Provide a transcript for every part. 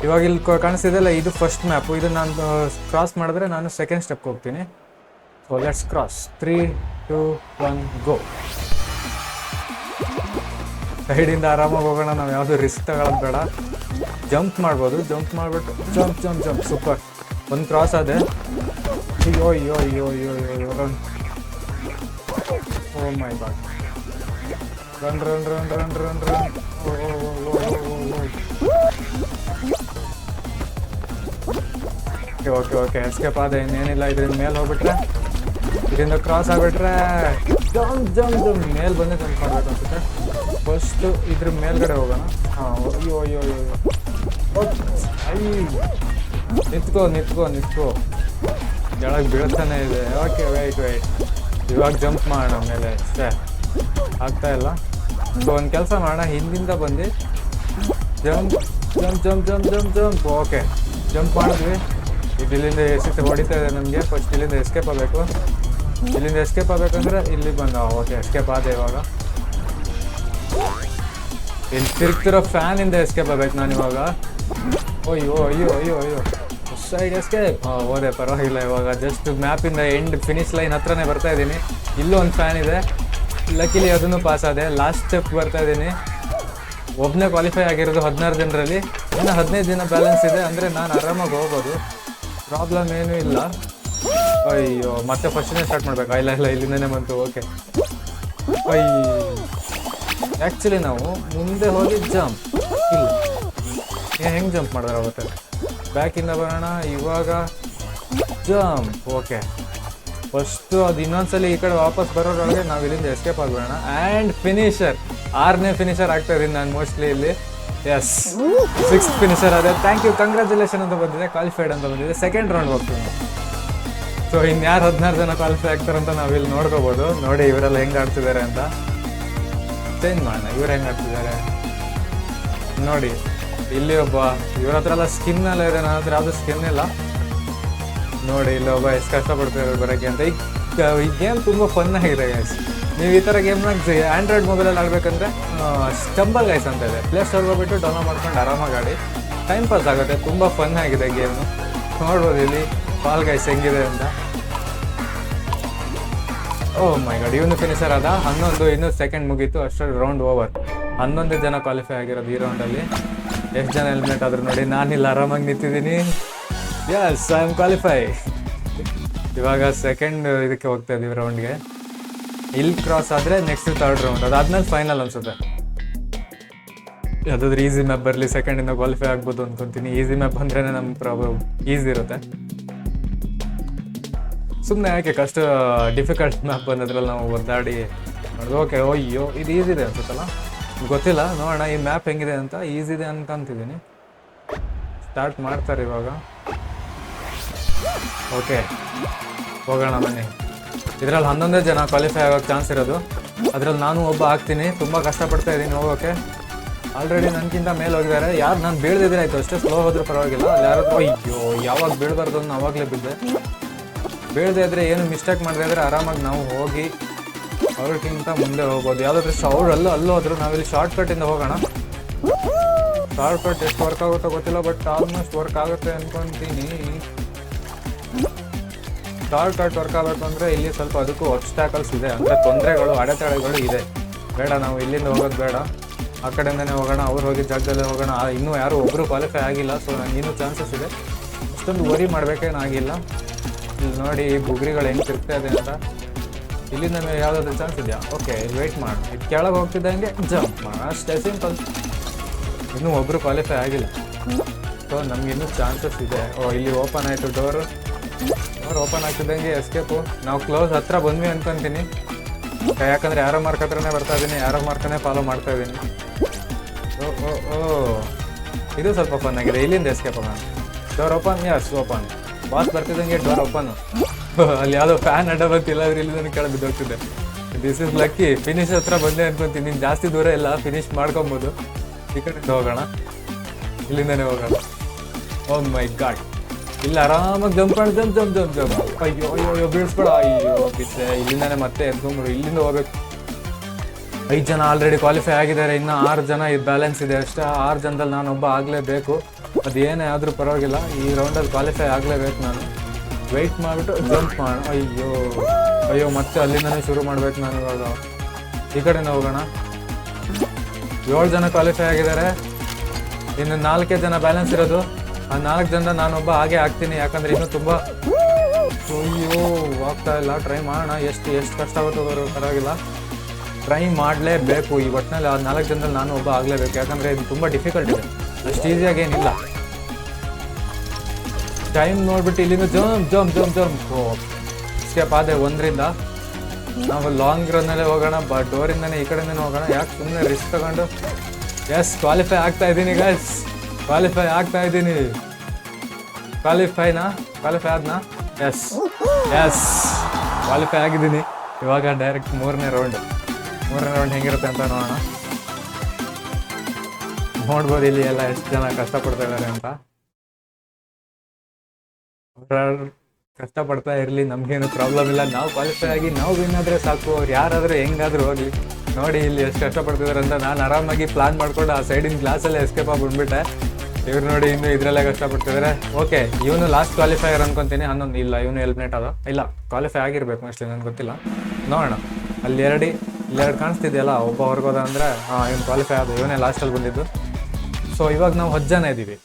ಇವಾಗ ಇಲ್ಲಿ ಕಾಣಿಸ್ತಿದೆಯಲ್ಲ, ಇದು ಫಸ್ಟ್ ಮ್ಯಾಪು. ಇದು ನಾನು ಕ್ರಾಸ್ ಮಾಡಿದ್ರೆ ನಾನು ಸೆಕೆಂಡ್ ಸ್ಟೆಪ್ಗೆ ಹೋಗ್ತೀನಿ. So let's cross. 3, 2, 1 ಗೋ. ಸೈಡಿಂದ ಆರಾಮಾಗಿ ಹೋಗೋಣ, ನಾವು ಯಾವುದು ರಿಸ್ಕ್ ತಗೊಳ್ಳೋದು ಬೇಡ. ಜಂಪ್ ಮಾಡ್ಬೋದು, ಜಂಪ್ ಮಾಡಿಬಿಟ್ಟು ಜಂಪ್ ಜಂಪ್ ಜಂಪ್. ಸೂಪರ್. ಒಂದು ಕ್ರಾಸ್ ಅದೇ. ಅಯ್ಯೋ ಅಯ್ಯೋ ಅಯ್ಯೋ ಅಯ್ಯೋ ಅಯ್ಯೋ run. Oh my god. Run run run run run run. Okay okay escape ಆದ. ಇನ್ನೇನಿಲ್ಲ, ಇದರಿಂದ ಮೇಲೆ ಹೋಗ್ಬಿಟ್ರೆ, ಇದರಿಂದ ಕ್ರಾಸ್ ಆಗಿಬಿಟ್ರೆ ಜಂಪ್ ಜಂಪ್ ಜಂಪ್ ಮೇಲೆ ಬಂದು ಜಂಪ್ ಮಾಡ್ಬೇಕು ಅನ್ಸುತ್ತೆ. ಫಸ್ಟು ಇದ್ರ ಮೇಲ್ಗಡೆ ಹೋಗೋಣ. ಹಾಂ, ಅಯ್ಯೋ ಅಯ್ಯೋ ಅಯ್ಯೋ. ನಿಂತ್ಕೋ ನಿಂತ್ಕೋ ನಿಂತ್ಕೋ. ಕೆಳಗೆ ಬೀಳ್ತಾನೆ ಇದೆ. Okay weight. ಇವಾಗ ಜಂಪ್ ಮಾಡೋಣ ಮೇಲೆ. ಅಷ್ಟೇ, ಆಗ್ತಾ ಇಲ್ಲ. ಸೊ ಒಂದು ಕೆಲಸ ಮಾಡೋಣ, ಹಿಂದಿಂದ ಬಂದು jump jump jump jump jump jump. Okay, jump ಮಾಡಿದ್ವಿ. ಇದು ಇಲ್ಲಿಂದ ಎಷ್ಟು ಹೊಡಿತಾ ಇದೆ ನಮಗೆ. ಫಸ್ಟ್ ಇಲ್ಲಿಂದ ಎಸ್ಕೇಪ್ ಆಗಬೇಕು. ಇಲ್ಲಿಂದ ಎಸ್ಕೇಪ್ ಆಗಬೇಕಂದ್ರೆ ಇಲ್ಲಿ ಬಂದ. ಓಕೆ, ಎಸ್ಕೇಪ್ ಆದೆ. ಇವಾಗ ಇಲ್ಲಿ ತಿರುಗ್ತಿರೋ ಫ್ಯಾನಿಂದ ಎಸ್ಕೇಪ್ ಆಗಬೇಕು ನಾನು ಇವಾಗ. ಅಯ್ಯೋ ಅಯ್ಯೋ ಅಯ್ಯೋ ಅಯ್ಯೋ. Side escape. ಹೋದೆ, ಪರವಾಗಿಲ್ಲ. ಇವಾಗ ಜಸ್ಟ್ ಮ್ಯಾಪಿಂದ ಎಂಡ್ ಫಿನಿಶ್ ಲೈನ್ ಹತ್ರನೇ ಬರ್ತಾ ಇದ್ದೀನಿ. ಇಲ್ಲೂ ಒಂದು ಫ್ಯಾನ್ ಇದೆ. ಲಕ್ಕಿಲಿ ಅದನ್ನು ಪಾಸ್ ಆದೆ. ಲಾಸ್ಟ್ ಸ್ಟೆಪ್ ಬರ್ತಾ ಇದ್ದೀನಿ. ಒಬ್ಬನೇ ಕ್ವಾಲಿಫೈ ಆಗಿರೋದು 16 ಜನರಲ್ಲಿ. ಇನ್ನು 15 ದಿನ ಬ್ಯಾಲೆನ್ಸ್ ಇದೆ. ಅಂದರೆ ನಾನು ಆರಾಮಾಗಿ ಹೋಗ್ಬೋದು, ಪ್ರಾಬ್ಲಮ್ ಏನೂ ಇಲ್ಲ. ಅಯ್ಯೋ, ಮತ್ತೆ ಫಸ್ಟ್ನೇ ಸ್ಟಾರ್ಟ್ ಮಾಡ್ಬೇಕು. ಇಲ್ಲ ಇಲ್ಲ, ಇಲ್ಲಿಂದನೇ ಬಂತು. ಓಕೆ. ಆ್ಯಕ್ಚುಲಿ ನಾವು ಮುಂದೆ ಹೋಗಿ ಜಂಪ್ ಇಲ್ಲ, ಹೆಂಗೆ ಜಂಪ್ ಮಾಡಿದ್ರೆ ಆಗುತ್ತೆ. ಬ್ಯಾಕಿಂದ ಬರೋಣ. ಇವಾಗ ಜಂಪ್. ಓಕೆ, ಫಸ್ಟು ಅದು ಇನ್ನೊಂದ್ಸಲಿ ಈ ಕಡೆ ವಾಪಸ್ ಬರೋದ್ರೊಳಗೆ ನಾವು ಇಲ್ಲಿಂದ ಎಸ್ಕೇಪ್ ಆಗಬೇಡ. ಆ್ಯಂಡ್ ಫಿನಿಷರ್, 6ನೇ ಫಿನಿಷರ್ ಆಗ್ತಾ ಇದ್ದೀನಿ ನಾನು ಮೋಸ್ಟ್ಲಿ ಇಲ್ಲಿ. ಎಸ್, 6th ಫಿನಿಷರ್ ಅದೇ. ಥ್ಯಾಂಕ್ ಯು, ಕಂಗ್ರ್ಯಾಚುಲೇಷನ್ ಅಂತ ಬಂದಿದೆ. ಕ್ವಾಲಿಫೈಡ್ ಅಂತ ಬಂದಿದೆ. ಸೆಕೆಂಡ್ ರೌಂಡ್ ಹೋಗ್ತೀನಿ. ಸೊ ಇನ್ಯಾರು 16 ಜನ ಕ್ವಾಲಿಫೈ ಆಗ್ತಾರಂತ ನಾವು ಇಲ್ಲಿ ನೋಡ್ಕೋಬೋದು. ನೋಡಿ ಇವರೆಲ್ಲ ಹೆಂಗೆ ಆಡ್ತಿದ್ದಾರೆ ಅಂತ. ಚೇಂಜ್ ಮಾಡೋಣ, ಇವ್ರು ಹೆಂಗೆ ಆಡ್ತಿದ್ದಾರೆ ನೋಡಿ. ಇಲ್ಲಿ ಒಬ್ಬ, ಇವ್ರ ಹತ್ರ ಎಲ್ಲ ಸ್ಕಿನ್ ಎಲ್ಲ ಇದೆ, ನನ್ನ ಹತ್ರ ಯಾವುದು ಸ್ಕಿನ್ ಇಲ್ಲ. ನೋಡಿ ಇಲ್ಲಿ ಒಬ್ಬ ಎಷ್ಟು ಕಷ್ಟಪಡ್ತಿದ್ದಾರೆ ಬರೋಕ್ಕೆ ಅಂತ. ಈ ಗೇಮ್ ತುಂಬ ಫನ್ ಆಗಿದೆ ಗೈಸ್. ನೀವು ಈ ಥರ ಗೇಮ್ನ ಆ್ಯಂಡ್ರಾಯ್ಡ್ ಮೊಬೈಲಲ್ಲಿ ಆಡಬೇಕಂದ್ರೆ ಸ್ಟಂಬಲ್ ಗೈಸ್ ಅಂತ ಇದೆ. ಪ್ಲೇ ಸ್ಟೋರ್ಗೆ ಹೋಗ್ಬಿಟ್ಟು ಡೌನ್ಲೋಡ್ ಮಾಡ್ಕೊಂಡು ಆರಾಮಾಗಿ ಆಡಿ. ಟೈಮ್ ಪಾಸ್ ಆಗುತ್ತೆ, ತುಂಬ ಫನ್ ಆಗಿದೆ ಗೇಮು. ನೋಡ್ಬೋದು ಇಲ್ಲಿ ಫಾಲ್ ಗೈಸ್ ಹೆಂಗಿದೆ ಅಂತ. ಓ ಮೈ ಗಾಡ್, ಇವನು ಫಿನಿಷರ್ ಆದ. 11, ಇನ್ನೂ ಸೆಕೆಂಡ್ ಮುಗೀತು. ಅಷ್ಟರಲ್ಲಿ ರೌಂಡ್ ಓವರ್. 11 ಜನ ಕ್ವಾಲಿಫೈ ಆಗಿರೋದು ಈ ರೌಂಡಲ್ಲಿ. ಎಷ್ಟು ಜನ ಹೆಲ್ಮೆಟ್ ಆದರೂ ನೋಡಿ. ನಾನಿಲ್ಲಿ ಆರಾಮಾಗಿ ನಿಂತಿದ್ದೀನಿ. Yes, I am qualify. ಇವಾಗ ಸೆಕೆಂಡ್ ಇದಕ್ಕೆ ಹೋಗ್ತಾ ಇದ್ದೀವಿ ರೌಂಡ್ಗೆ. ಇಲ್ಲಿ ಕ್ರಾಸ್ ಆದರೆ ನೆಕ್ಸ್ಟ್ 3rd ರೌಂಡ್. ಅದಾದ್ಮೇಲೆ ಫೈನಲ್ ಅನ್ಸುತ್ತೆ. ಯಾವುದಾದ್ರೂ ಈಸಿ ಮ್ಯಾಪ್ ಬರಲಿ, ಸೆಕೆಂಡಿಂದ ಕ್ವಾಲಿಫೈ ಆಗ್ಬೋದು ಅಂದ್ಕೊತೀನಿ. ಈಸಿ ಮ್ಯಾಪ್ ಬಂದ್ರೇ ನಮ್ಮ ಪ್ರಾಬ್ಲಮ್ ಈಸಿ ಇರುತ್ತೆ. ಸುಮ್ಮನೆ ಯಾಕೆ ಕಷ್ಟ ಡಿಫಿಕಲ್ಟ್ ಮ್ಯಾಪ್ ಬಂದದ್ರಲ್ಲಿ ನಾವು ಒದ್ದಾಡಿ ಮಾಡೋದು. ಓಕೆ, ಅಯ್ಯೋ ಇದು ಈಸಿ ಇದೆ ಅನ್ಸುತ್ತಲ್ಲ, ಗೊತ್ತಿಲ್ಲ. ನೋಡೋಣ ಈ ಮ್ಯಾಪ್ ಹೆಂಗಿದೆ ಅಂತ. ಈಸಿ ಇದೆ ಅನ್ಕೊಂತಿದ್ದೀನಿ. ಸ್ಟಾರ್ಟ್ ಮಾಡ್ತಾರೆ ಇವಾಗ. ಓಕೆ, ಹೋಗೋಣ ಬನ್ನಿ. ಇದರಲ್ಲಿ 11 ಜನ ಕ್ವಾಲಿಫೈ ಆಗೋಕ್ಕೆ ಚಾನ್ಸ್ ಇರೋದು. ಅದರಲ್ಲಿ ನಾನು ಒಬ್ಬ ಆಗ್ತೀನಿ. ತುಂಬ ಕಷ್ಟಪಡ್ತಾ ಇದ್ದೀನಿ ಹೋಗೋಕ್ಕೆ. ಆಲ್ರೆಡಿ ನನಗಿಂತ ಮೇಲೆ ಹೋಗಿದ್ದಾರೆ. ಯಾರು ನಾನು ಬೀಳ್ದಿದ್ರೆ ಆಯಿತು ಅಷ್ಟೇ, ಸ್ಲೋ ಹೋದ್ರೂ ಪರವಾಗಿಲ್ಲ. ಅಲ್ಲಿ ಯಾರು ಅಯ್ಯೋ ಯಾವಾಗ ಬೀಳ್ಬಾರ್ದು ಅನ್ನೋ ಆವಾಗಲೇ ಬಿದ್ದೆ. ಬೀಳದೆ ಇದ್ದರೆ ಏನು ಮಿಸ್ಟೇಕ್ ಮಾಡದೇ ಇದ್ದರೆ ಆರಾಮಾಗಿ ನಾವು ಹೋಗಿ ಅವ್ರಿಗಿಂತ ಮುಂದೆ ಹೋಗ್ಬೋದು. ಯಾವುದಾದ್ರೂ ಅಲ್ಲೂ ಹೋದ್ರು ನಾವಿಲ್ಲಿ ಶಾರ್ಟ್ ಕಟ್ಟಿಂದ ಹೋಗೋಣ. ಶಾರ್ಟ್ ಕಟ್ ಎಷ್ಟು ವರ್ಕ್ ಆಗುತ್ತೋ ಗೊತ್ತಿಲ್ಲ, ಬಟ್ ಆಲ್ಮೋಸ್ಟ್ ವರ್ಕ್ ಆಗುತ್ತೆ ಅಂದ್ಕೊತೀನಿ. ಶಾರ್ಟ್ ಕಟ್ ವರ್ಕ್ ಆಗಬೇಕು ಅಂದರೆ ಇಲ್ಲಿ ಸ್ವಲ್ಪ ಅದಕ್ಕೂ ಒಬ್ಸ್ಟ್ಯಾಕಲ್ಸ್ ಇದೆ, ಅಂದರೆ ತೊಂದರೆಗಳು, ಅಡೆತಡೆಗಳು ಇದೆ. ಬೇಡ, ನಾವು ಇಲ್ಲಿಂದ ಹೋಗೋದು ಬೇಡ, ಆ ಕಡೆಯಿಂದನೇ ಹೋಗೋಣ. ಅವ್ರು ಹೋಗಿ ಜಾಗದಲ್ಲೇ ಹೋಗೋಣ. ಇನ್ನೂ ಯಾರೂ ಒಬ್ಬರು ಕ್ವಾಲಿಫೈ ಆಗಿಲ್ಲ, ಸೊ ನನಗೆ ಇನ್ನೂ ಚಾನ್ಸಸ್ ಇದೆ. ಅಷ್ಟೊಂದು ವರಿ ಮಾಡಬೇಕೇನಾಗಿಲ್ಲ. ಇಲ್ಲಿ ನೋಡಿ ಬುಗ್ರಿಗಳು ಹೆಂಗೆ ತಿರ್ಗ್ತಾ ಇದೆ ಅಂತ. ಇಲ್ಲಿಂದ ಯಾವುದಾದ್ರೂ ಚಾನ್ಸ್ ಇದೆಯಾ? ಓಕೆ, ವೆಯ್ಟ್ ಮಾಡಿ. ಇದು ಕೆಳಗೆ ಹೋಗ್ತಿದ್ದಂಗೆ ಜಂಪ್ ಮಾಡಿ, ಅಷ್ಟೇ ಸಿಂಪಲ್. ಇನ್ನೂ ಒಬ್ಬರು ಕ್ವಾಲಿಫೈ ಆಗಿಲ್ಲ, ಸೊ ನಮಗಿನ್ನೂ ಚಾನ್ಸಸ್ ಇದೆ. ಇಲ್ಲಿ ಓಪನ್ ಆಯಿತು ಡೋರ್ ಓಪನ್ ಆಗ್ತಿದ್ದಂಗೆ ಎಸ್ಕೇಪು. ನಾವು ಕ್ಲೋಸ್ ಹತ್ರ ಬಂದ್ವಿ ಅನ್ಕೊತೀನಿ, ಯಾಕಂದರೆ ಯಾರೋ ಮಾರ್ಕ್ ಹತ್ರನೇ ಬರ್ತಾ ಇದ್ದೀನಿ, ಯಾರೋ ಮಾರ್ಕನ್ನೇ ಫಾಲೋ ಮಾಡ್ತಾ ಇದ್ದೀನಿ. ಇದು ಸ್ವಲ್ಪ ಫನ್ ಆಗಿದೆ. ಇಲ್ಲಿಂದ ಎಸ್ಕೇಪ್ ಆಗೋಣ. Door open, yes open. Boss ಬರ್ತಿದ್ದಂಗೆ ಡೋರ್ ಓಪನು. ಅಲ್ಲಿ ಯಾವುದೋ ಫ್ಯಾನ್ ಅಡ್ಡ ಬಂತಿಲ್ಲ, ಅದ್ರ ಇಲ್ಲಿಂದ ಕೆಳಗೆ ಬಿದ್ದೋಗ್ತಿದ್ದೆ. This is lucky. ಫಿನಿಶ್ ಹತ್ರ ಬಂದೆ ಅನ್ಕೊತೀನಿ. ನೀನು ಜಾಸ್ತಿ ದೂರ ಇಲ್ಲ, ಫಿನಿಶ್ ಮಾಡ್ಕೊಬೋದು. ಈ ಕಡೆಯಿಂದ ಹೋಗೋಣ, ಇಲ್ಲಿಂದನೇ ಹೋಗೋಣ. ಓ ಮೈ ಗಾಡ್, ಇಲ್ಲಿ ಆರಾಮಾಗಿ ಜಂಪ್ ಮಾಡಿ ಜಂಪ್. ಅಯ್ಯೋ ಅಯ್ಯೋ ಬೀಳ್ಸ್ಬೇಡ. ಅಯ್ಯೋ ಬಿದ್ದೆ. ಇಲ್ಲಿಂದಾನೆ ಮತ್ತೆ ಎದ್ಕೊಂಬಿಡು. ಇಲ್ಲಿಂದ ಹೋಗ್ಬೇಕು. 5 ಜನ ಆಲ್ರೆಡಿ ಕ್ವಾಲಿಫೈ ಆಗಿದ್ದಾರೆ. ಇನ್ನು 6 ಜನ ಇದು ಬ್ಯಾಲೆನ್ಸ್ ಇದೆ ಅಷ್ಟೇ. 6 ಜನದಲ್ಲಿ ನಾನೊಬ್ಬ ಆಗಲೇಬೇಕು. ಅದೇನೇ ಆದರೂ ಪರವಾಗಿಲ್ಲ, ಈ ರೌಂಡಲ್ಲಿ ಕ್ವಾಲಿಫೈ ಆಗಲೇಬೇಕು. ನಾನು ವೆಯ್ಟ್ ಮಾಡಿಬಿಟ್ಟು ಜಂಪ್ ಮಾಡೋಣ. ಅಯ್ಯೋ ಮತ್ತೆ ಅಲ್ಲಿಂದನೇ ಶುರು ಮಾಡ್ಬೇಕು ನಾನು. ಇವಾಗ ಈ ಕಡೆಯಿಂದ ಹೋಗೋಣ. 7 ಜನ ಕ್ವಾಲಿಫೈ ಆಗಿದ್ದಾರೆ, ಇನ್ನು 4 ಜನ ಬ್ಯಾಲೆನ್ಸ್ ಇರೋದು. ಆ 4 ಜನ ನಾನೊಬ್ಬ ಹಾಗೆ ಆಗ್ತೀನಿ, ಯಾಕಂದ್ರೆ ಇನ್ನೂ ತುಂಬ ಆಗ್ತಾ ಇಲ್ಲ. ಟ್ರೈ ಮಾಡೋಣ, ಎಷ್ಟು ಕಷ್ಟ ಆಗುತ್ತೋ ಪರವಾಗಿಲ್ಲ, ಟ್ರೈ ಮಾಡಲೇಬೇಕು. ಈ ಒಟ್ಟಿನಲ್ಲಿ ಆ 4 ಜನದಲ್ಲಿ ನಾನು ಒಬ್ಬ ಆಗಲೇಬೇಕು, ಯಾಕಂದರೆ ಇದು ತುಂಬ ಡಿಫಿಕಲ್ಟ್ ಇದೆ, ಅಷ್ಟು ಈಸಿಯಾಗಿ ಏನಿಲ್ಲ. ಟೈಮ್ ನೋಡ್ಬಿಟ್ಟು ಇಲ್ಲಿಂದ ಜಂಪ್ ಸ್ಟೆಪ್ ಆದೆ 1ರಿಂದ. ನಾವು ಲಾಂಗ್ ರನ್ನಲ್ಲೇ ಹೋಗೋಣ, ಡೋರಿಂದನೇ ಈ ಕಡೆಯಿಂದನೇ ಹೋಗೋಣ. ಯಾಕೆ ಸುಮ್ಮನೆ ರಿಸ್ಕ್ ತಗೊಂಡು. ಎಸ್, ಕ್ವಾಲಿಫೈ ಆಗ್ತಾ ಇದ್ದೀನಿ ಗೈಸ್, ಕ್ವಾಲಿಫೈ ಆಗ್ತಾ ಇದ್ದೀನಿ. ಕ್ವಾಲಿಫೈ ಆದ್ನಾ? ಎಸ್ ಕ್ವಾಲಿಫೈ ಆಗಿದ್ದೀನಿ. ಇವಾಗ ಡೈರೆಕ್ಟ್ 3ನೇ ರೌಂಡ್ ಹೆಂಗಿರುತ್ತೆ ಅಂತ ನೋಡೋಣ. ನೋಡ್ಬೋದು ಇಲ್ಲಿ ಎಲ್ಲ ಎಷ್ಟು ಜನ ಕಷ್ಟಪಡ್ತಾ ಇದ್ದಾರೆ ಅಂತ. ಕಷ್ಟಪಡ್ತಾ ಇರಲಿ, ನಮಗೇನು ಪ್ರಾಬ್ಲಮ್ ಇಲ್ಲ. ನಾವು ಕ್ವಾಲಿಫೈ ಆಗಿ ನಾವು ವಿನ್ ಆದರೆ ಸಾಕು. ಅವ್ರು ಯಾರಾದರೂ ಹೆಂಗಾದರೂ ಹೋಗಲಿ. ನೋಡಿ ಇಲ್ಲಿ ಎಷ್ಟು ಕಷ್ಟಪಡ್ತಿದ್ದಾರೆ ಅಂತ. ನಾನು ಆರಾಮಾಗಿ ಪ್ಲಾನ್ ಮಾಡ್ಕೊಂಡು ಆ ಸೈಡಿನ ಗ್ಲಾಸಲ್ಲೇ ಎಸ್ಕೇಪ್ ಆಗಿ ಬಂದ್ಬಿಟ್ಟೆ. ಇವ್ರು ನೋಡಿ ಇನ್ನೂ ಇದರಲ್ಲೇ ಕಷ್ಟಪಡ್ತಿದ್ದಾರೆ. ಓಕೆ, ಇವನು ಲಾಸ್ಟ್ ಕ್ವಾಲಿಫೈಯರ್ ಅನ್ಕೊತೀನಿ. ಹನ್ನೊಂದು ಇಲ್ಲ, ಇವನು ಎಲಿಮಿನೇಟ್ ಆದ. ಇಲ್ಲ, ಕ್ವಾಲಿಫೈ ಆಗಿರ್ಬೇಕು ಮೋಸ್ಟ್ಲಿ, ನನಗೆ ಗೊತ್ತಿಲ್ಲ. ನೋಡೋಣ. ಅಲ್ಲಿ ಎರಡು ಕಾಣಿಸ್ತಿದೆಯಲ್ಲ, ಒಬ್ಬ ಹೊರಗೋದ ಅಂದರೆ ಇವನು ಕ್ವಾಲಿಫೈ ಆದ, ಇವನೇ ಲಾಸ್ಟಲ್ಲಿ ಬಂದಿದ್ದು. ಸೊ ಇವಾಗ ನಾವು 10 ಜನ ಇದ್ದೀವಿ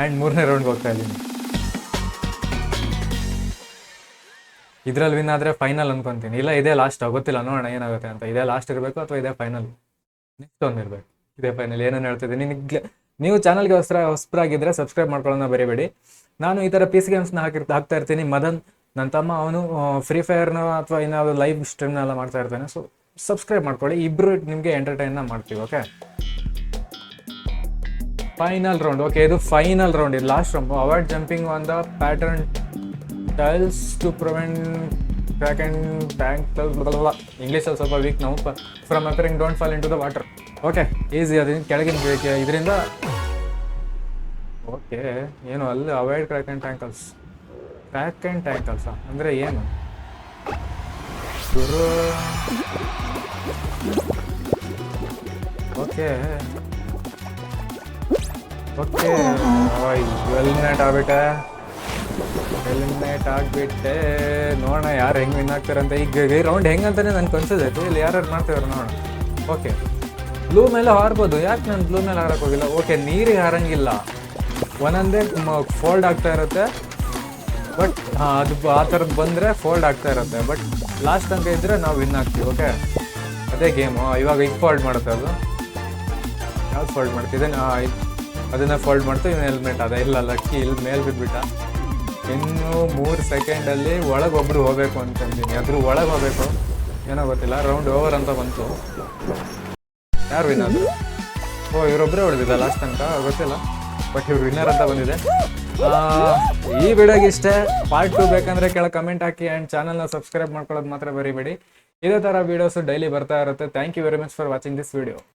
ಆ್ಯಂಡ್ 3ನೇ ರೌಂಡ್ಗೆ ಹೋಗ್ತಾ ಇದ್ದೀನಿ. ಇದರಲ್ಲಿ ವಿನ್ ಆದರೆ ಫೈನಲ್ ಅನ್ಕೊತೀನಿ. ಇಲ್ಲ, ಇದೇ ಲಾಸ್ಟ್, ಗೊತ್ತಿಲ್ಲ, ನೋಡೋಣ ಏನಾಗುತ್ತೆ ಅಂತ. ಇದೇ ಲಾಸ್ಟ್ ಇರಬೇಕು ಅಥವಾ ಇದೇ ಫೈನಲ್? ನೆಕ್ಸ್ಟ್ ಒಂದು ಇರಬೇಕು. ಇದೇ ಫೈನಲ್. ಏನೇನು ಹೇಳ್ತಿದ್ದೀನಿ, ನೀವು ಚಾನಲ್ಗೆ ಹೊಸಬರಾಗಿದ್ದರೆ ಸಬ್ಸ್ಕ್ರೈಬ್ ಮಾಡ್ಕೊಳ್ಳೋಣ ಬರೀಬೇಡಿ. ನಾನು ಈ ಥರ PC ಗೇಮ್ಸ್ನ ಹಾಕ್ತಾ ಇರ್ತೀನಿ. ಮದನ್ ನನ್ನ ತಮ್ಮ, ಅವನು ಫ್ರೀ ಫೈರ್ನ ಅಥವಾ ಇನ್ನಾವುದು ಲೈವ್ ಸ್ಟ್ರೀಮ್ನೆಲ್ಲ ಮಾಡ್ತಾ ಇರ್ತಾನೆ. ಸೊ ಸಬ್ಸ್ಕ್ರೈಬ್ ಮಾಡ್ಕೊಳ್ಳಿ, ಇಬ್ಬರು ನಿಮಗೆ ಎಂಟರ್ಟೈನ್ನ ಮಾಡ್ತೀವಿ. Okay, final round. ಓಕೆ, ಇದು ಫೈನಲ್ ರೌಂಡ್, ಇದು last round. Avoid jumping on the pattern tiles to prevent crack and tank. ಇಂಗ್ಲೀಷಲ್ಲಿ ಸ್ವಲ್ಪ ವೀಕ್ ನಾವು. From appearing don't fall into the water. Okay, easy. ಅದರಿಂದ ಕೆಳಗಿನ ಬೇಕು ಇದರಿಂದ. ಓಕೆ, ಏನು ಅಲ್ಲಿ ಅವಾಯ್ಡ್ ಕ್ರ್ಯಾಕ್ ಆ್ಯಂಡ್ ಟ್ಯಾಂಕಲ್ಸ್ ಅಂದರೆ ಏನು ಗುರು? Okay eliminate ಆಗಿಬಿಟ್ಟೆ. ನೋಡೋಣ ಯಾರು ಹೆಂಗೆ ವಿನ್ ಆಗ್ತಾರಂತ. ಈಗ ಈ ರೌಂಡ್ ಹೆಂಗಂತಾನೆ ನನಗೆ ಕನ್ಸಿದೈತೆ. ಇಲ್ಲಿ ಯಾರು ಮಾಡ್ತಿದ್ದಾರೆ ನೋಡೋಣ. ಓಕೆ, ಬ್ಲೂ ಮೇಲೆ ಹಾರ್ಬೋದು. ಯಾಕೆ ನಾನು ಬ್ಲೂ ಮೇಲೆ ಹಾರಕ್ಕೆ ಹೋಗಿಲ್ಲ? ಓಕೆ, ನೀರಿಗೆ ಹಾರಂಗಿಲ್ಲ, ಒಂದೊಂದೇ ಫೋಲ್ಡ್ ಆಗ್ತಾ ಇರುತ್ತೆ. ಬಟ್ ಅದು ಆ ಥರದ್ದು ಬಂದರೆ ಫೋಲ್ಡ್ ಆಗ್ತಾ ಇರುತ್ತೆ. ಬಟ್ ಲಾಸ್ಟ್ ತನಕ ಇದ್ದರೆ ನಾವು ವಿನ್ ಆಗ್ತೀವಿ. ಓಕೆ, ಅದೇ ಗೇಮು. ಇವಾಗ ಈಗ ಫೋಲ್ಡ್ ಮಾಡುತ್ತೆ ಅದು. ಯಾವ್ದು ಫೋಲ್ಡ್ ಮಾಡ್ತಿದ್ದೆ? ಅದನ್ನು ಫೋಲ್ಡ್ ಮಾಡ್ತು. ಇವನು ಹೆಲ್ಮೆಟ್ ಅದ. ಇಲ್ಲ, ಲಕ್ಕಿ ಇಲ್ಲಿ ಮೇಲೆ ಬಿದ್ದುಬಿಟ್ಟ. ಇನ್ನು 3 ಸೆಕೆಂಡಲ್ಲಿ ಒಳಗೊಬ್ಬರು ಹೋಗಬೇಕು ಅಂತಂತೀನಿ. ಅದ್ರ ಒಳಗೆ ಹೋಗಬೇಕು, ಏನೋ ಗೊತ್ತಿಲ್ಲ. ರೌಂಡ್ ಓವರ್ ಅಂತ ಬಂತು. ಯಾರು ವಿನ್ ಆದರು? ಇವರೊಬ್ಬರೇ ಹೊಡೆದಿದ್ದ ಲಾಸ್ಟ್ ತನಕ, ಗೊತ್ತಿಲ್ಲ. ಬಟ್ ಇವ್ರು ವಿನ್ನರ್ ಅಂತ ಬಂದಿದೆ. ಈ ವಿಡಿಯೋಗೆ ಇಷ್ಟೇ. ಪಾರ್ಟ್ 2 ಬೇಕಂದರೆ ಕೆಳಗೆ ಕಮೆಂಟ್ ಹಾಕಿ ಆ್ಯಂಡ್ ಚಾನಲ್ನ ಸಬ್ಸ್ಕ್ರೈಬ್ ಮಾಡ್ಕೊಳ್ಳೋದು ಮಾತ್ರ ಬರೀಬೇಡಿ. ಇದೇ ಥರ ವೀಡಿಯೋಸು ಡೈಲಿ ಬರ್ತಾ ಇರುತ್ತೆ. Thank you very much for watching this video.